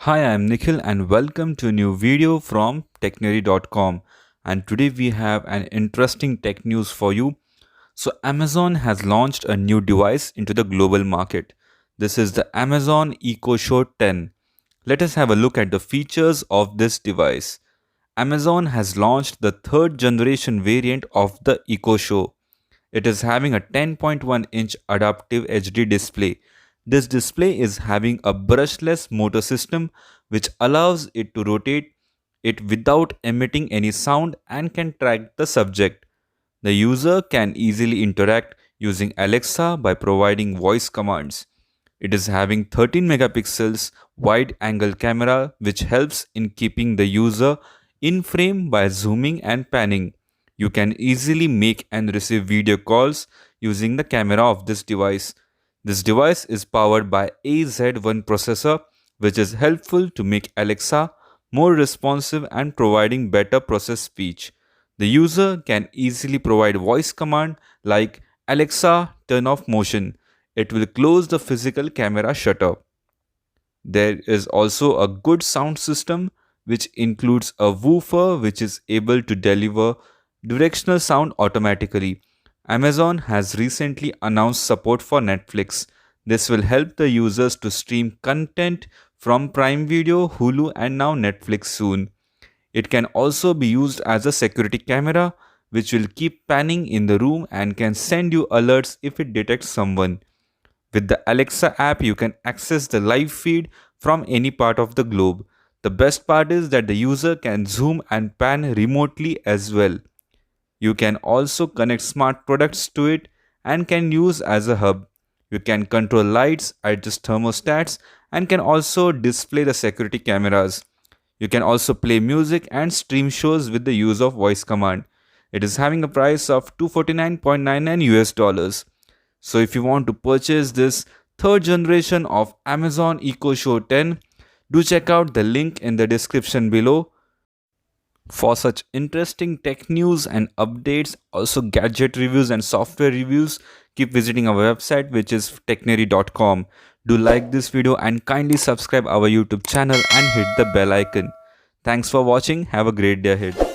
Hi, I am Nikhil and welcome to a new video from Technary.com. And today we have an interesting tech news for you. So Amazon has launched a new device into the global market. This is the Amazon Echo Show 10. Let us have a look at the features of this device. Amazon has launched the third generation variant of the Echo Show. It is having a 10.1-inch adaptive HD display. This display is having a brushless motor system which allows it to rotate it without emitting any sound and can track the subject. The user can easily interact using Alexa by providing voice commands. It is having 13 megapixels wide angle camera which helps in keeping the user in frame by zooming and panning. You can easily make and receive video calls using the camera of this device. This device is powered by AZ1 processor which is helpful to make Alexa more responsive and providing better process speech. The user can easily provide voice command like Alexa turn off motion. It will close the physical camera shutter. There is also a good sound system which includes a woofer which is able to deliver directional sound automatically. Amazon has recently announced support for Netflix. This will help the users to stream content from Prime Video, Hulu and now Netflix soon. It can also be used as a security camera which will keep panning in the room and can send you alerts if it detects someone. With the Alexa app, you can access the live feed from any part of the globe. The best part is that the user can zoom and pan remotely as well. You can also connect smart products to it and can use as a hub. You can control lights, adjust thermostats, and can also display the security cameras. You can also play music and stream shows with the use of voice command. It is having a price of $249.99 US dollars. So if you want to purchase this third generation of Amazon Echo Show 10, do check out the link in the description below. For such interesting tech news and updates, also gadget reviews and software reviews, keep visiting our website which is technary.com. Do like this video and kindly subscribe our YouTube channel and hit the bell icon. Thanks for watching. Have a great day ahead.